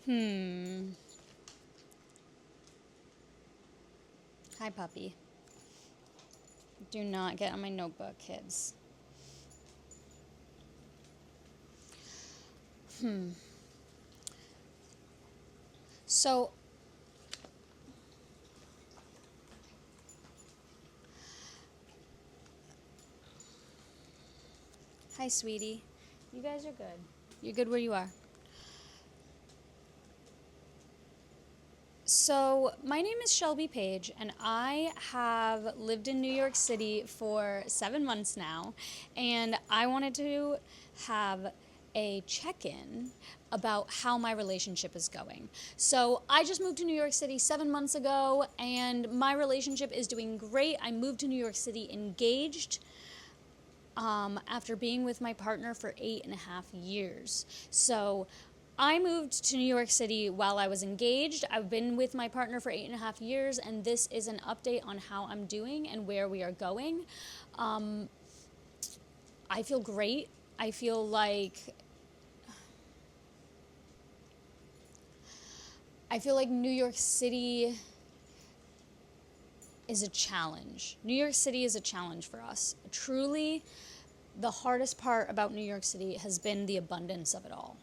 Hmm. Hi, puppy. Do not get on my notebook, kids. So, hi, sweetie. You guys are good. You're good where you are. So, my name is Shelby Page, and I have lived in New York City for 7 months now. And I wanted to have a check in about how my relationship is going. So, I just moved to New York City 7 months ago, and my relationship is doing great. I moved to New York City engaged. After being with my partner for 8.5 years. So I moved to New York City while I was engaged. I've been with my partner for 8.5 years, and this is an update on how I'm doing and where we are going. I feel great. I feel like New York City is a challenge. New York City is a challenge for us. Truly, the hardest part about New York City has been the abundance of it all.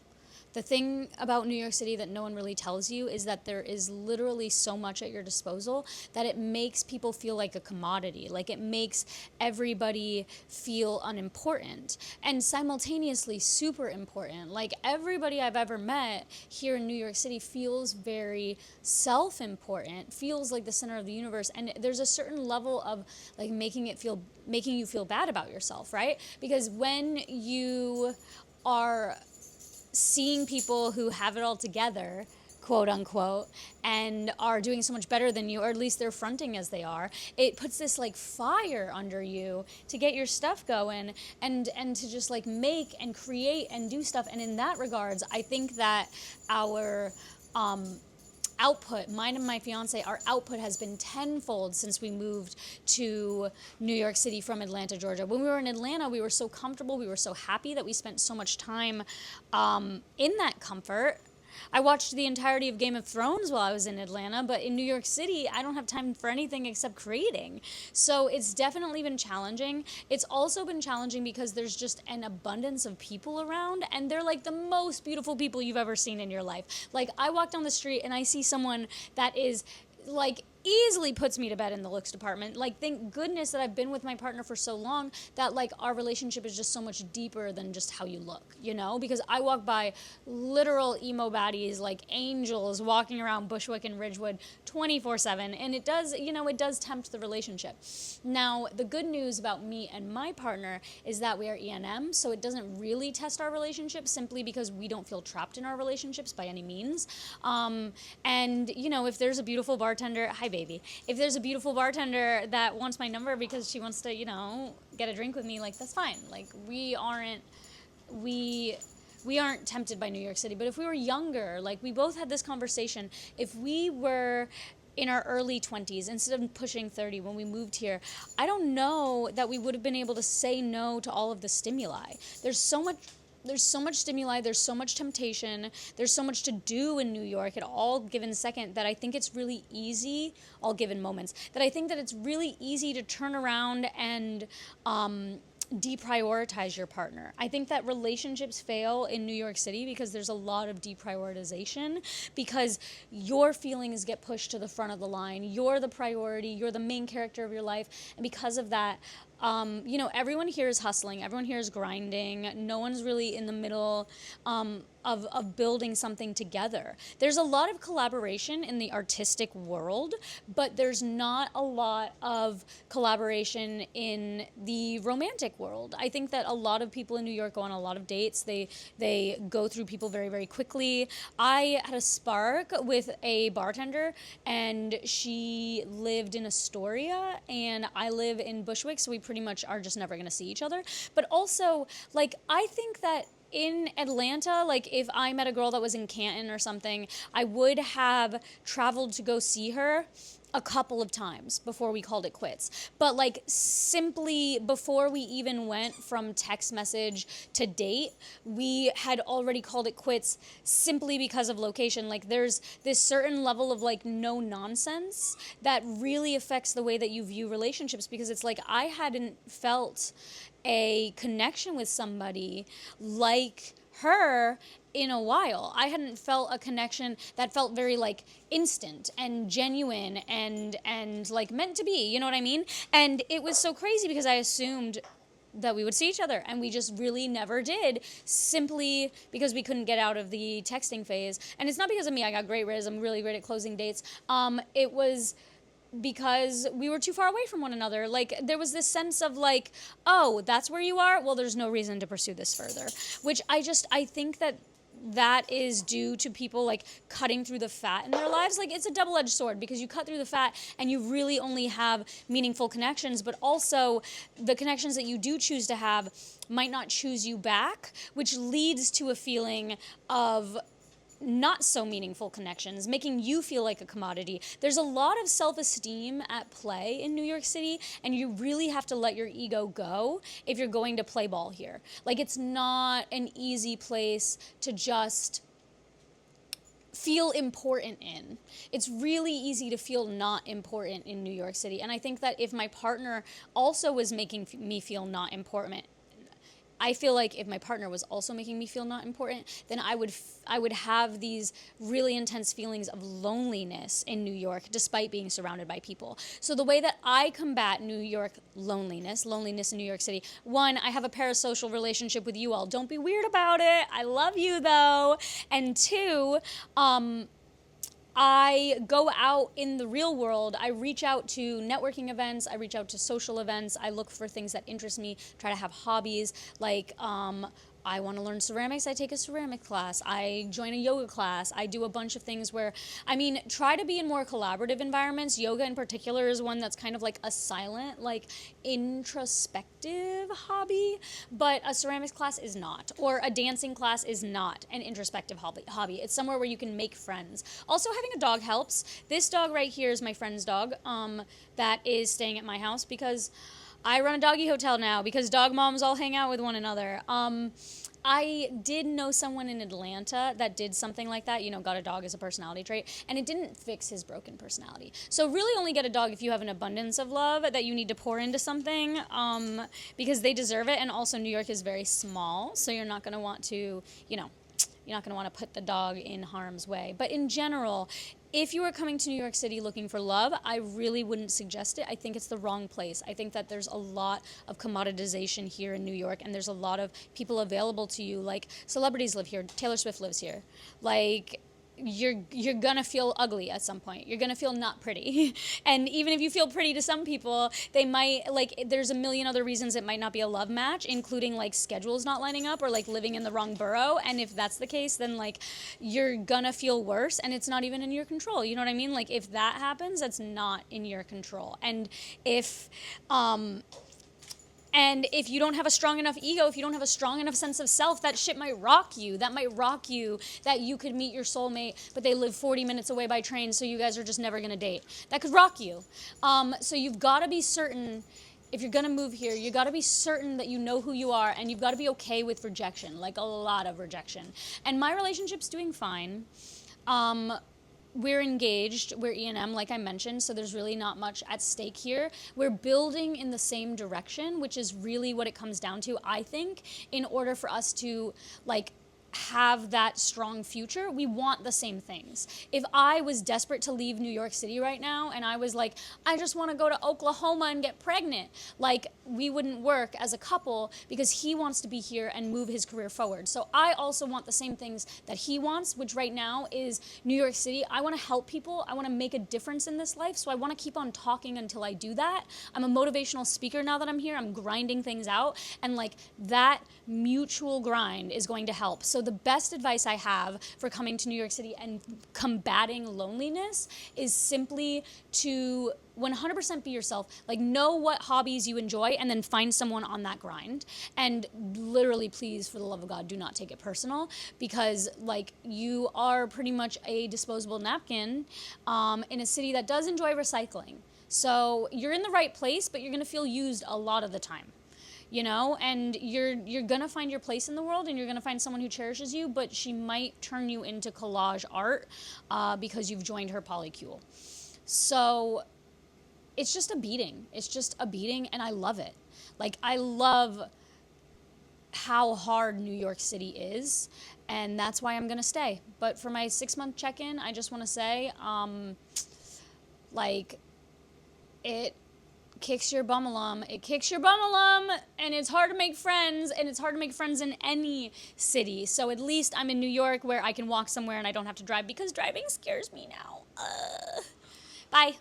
The thing about New York City that no one really tells you is that there is literally so much at your disposal that it makes people feel like a commodity. Like it makes everybody feel unimportant and simultaneously super important. Like everybody I've ever met here in New York City feels very self-important, feels like the center of the universe. And there's a certain level of like making you feel bad about yourself, right? Because when you are seeing people who have it all together, quote unquote, and are doing so much better than you, or at least they're fronting as they are, it puts this like fire under you to get your stuff going and to just like make and create and do stuff. And in that regards, I think that our output, mine and my fiance, our output has been tenfold since we moved to New York City from Atlanta, Georgia. When we were in Atlanta, we were so comfortable, we were so happy that we spent so much time in that comfort. I watched the entirety of Game of Thrones while I was in Atlanta, but in New York City, I don't have time for anything except creating. So it's definitely been challenging. It's also been challenging because there's just an abundance of people around, and they're like the most beautiful people you've ever seen in your life. Like, I walk down the street and I see someone that is like easily puts me to bed in the looks department. Like, thank goodness that I've been with my partner for so long that like our relationship is just so much deeper than just how you look, you know? Because I walk by literal emo baddies, like angels walking around Bushwick and Ridgewood 24/7, and it does tempt the relationship. Now, the good news about me and my partner is that we are ENM, so it doesn't really test our relationship simply because we don't feel trapped in our relationships by any means. And if there's a beautiful bartender, hi baby, if there's a beautiful bartender that wants my number because she wants to, get a drink with me, like that's fine. Like we aren't tempted by New York City. But if we were younger, like we both had this conversation, if we were in our early 20s instead of pushing 30 when we moved here, I don't know that we would have been able to say no to all of the stimuli. There's so much stimuli, there's so much temptation, there's so much to do in New York at all given second that I think it's really easy, all given moments, that I think that it's really easy to turn around and deprioritize your partner. I think that relationships fail in New York City because there's a lot of deprioritization, because your feelings get pushed to the front of the line. You're the priority, you're the main character of your life, and because of that, everyone here is hustling, everyone here is grinding, no one's really in the middle of building something together. There's a lot of collaboration in the artistic world, but there's not a lot of collaboration in the romantic world. I think that a lot of people in New York go on a lot of dates. They go through people very, very quickly. I had a spark with a bartender, and she lived in Astoria, and I live in Bushwick, so we pretty much are just never going to see each other. But also, like, I think that in Atlanta, like if I met a girl that was in Canton or something, I would have traveled to go see her a couple of times before we called it quits. But like simply before we even went from text message to date, we had already called it quits simply because of location. Like there's this certain level of like no nonsense that really affects the way that you view relationships, because it's like I hadn't felt a connection with somebody like her in a while. I hadn't felt a connection that felt very like instant and genuine and like meant to be, you know what I mean? And it was so crazy because I assumed that we would see each other, and we just really never did, simply because we couldn't get out of the texting phase. And it's not because of me. I got great riz. I'm really great at closing dates. It was because we were too far away from one another. Like there was this sense of like, oh, that's where you are? Well, there's no reason to pursue this further, which I think that is due to people like cutting through the fat in their lives. Like it's a double-edged sword, because you cut through the fat and you really only have meaningful connections, but also the connections that you do choose to have might not choose you back, which leads to a feeling of not so meaningful connections, making you feel like a commodity. There's a lot of self-esteem at play in New York City, and you really have to let your ego go if you're going to play ball here. Like it's not an easy place to just feel important in. It's really easy to feel not important in New York City. And I think that if my partner also was making me feel not important, I feel like if my partner was also making me feel not important, then I would have these really intense feelings of loneliness in New York, despite being surrounded by people. So the way that I combat New York loneliness in New York City, one, I have a parasocial relationship with you all. Don't be weird about it. I love you though. And two, I go out in the real world. I reach out to networking events. I reach out to social events. I look for things that interest me, try to have hobbies. Like, I want to learn ceramics. I take a ceramic class. I join a yoga class. I do a bunch of things where, try to be in more collaborative environments. Yoga in particular is one that's kind of like a silent, like introspective hobby, but a ceramics class is not, or a dancing class is not an introspective hobby. It's somewhere where you can make friends. Also, having a dog helps. This dog right here is my friend's dog, that is staying at my house because I run a doggy hotel now, because dog moms all hang out with one another. I did know someone in Atlanta that did something like that, got a dog as a personality trait, and it didn't fix his broken personality. So really only get a dog if you have an abundance of love that you need to pour into something, because they deserve it. And also New York is very small, so you're not going to want to, you're not going to want to put the dog in harm's way. But in general, if you are coming to New York City looking for love, I really wouldn't suggest it. I think it's the wrong place. I think that there's a lot of commoditization here in New York, and there's a lot of people available to you. Like, celebrities live here. Taylor Swift lives here. Like, you're gonna feel ugly at some point. You're gonna feel not pretty. And even if you feel pretty to some people, they might, there's a million other reasons it might not be a love match, including schedules not lining up, or living in the wrong borough. And if that's the case, then you're gonna feel worse, and it's not even in your control. You know what I mean? If that happens, that's not in your control. And if you don't have a strong enough ego, if you don't have a strong enough sense of self, that shit might rock you. That might rock you, that you could meet your soulmate, but they live 40 minutes away by train, so you guys are just never going to date. That could rock you. So you've got to be certain, if you're going to move here, you got to be certain that you know who you are, and you've got to be okay with rejection, a lot of rejection. And my relationship's doing fine. We're engaged, we're E&M, like I mentioned, so there's really not much at stake here. We're building in the same direction, which is really what it comes down to, I think, in order for us to, have that strong future. We want the same things. If I was desperate to leave New York City right now, and I was I just want to go to Oklahoma and get pregnant, we wouldn't work as a couple, because he wants to be here and move his career forward. So I also want the same things that he wants, which right now is New York City. I want to help people. I want to make a difference in this life, so I want to keep on talking until I do that. I'm a motivational speaker now that I'm here. I'm grinding things out, and that mutual grind is going to help. So the best advice I have for coming to New York City and combating loneliness is simply to 100% be yourself. Like, know what hobbies you enjoy and then find someone on that grind. And literally, please, for the love of God, do not take it personal, because like, you are pretty much a disposable napkin in a city that does enjoy recycling. So you're in the right place, but you're going to feel used a lot of the time. You know, and you're gonna find your place in the world, and you're gonna find someone who cherishes you, but she might turn you into collage art because you've joined her polycule. So it's just a beating. It's just a beating, and I love it. Like, I love how hard New York City is, and that's why I'm gonna stay. But for my 6-month check-in, I just want to say, like, it kicks your bum alum. It kicks your bum alum, and it's hard to make friends, and it's hard to make friends in any city. So at least I'm in New York, where I can walk somewhere and I don't have to drive, because driving scares me now. Bye.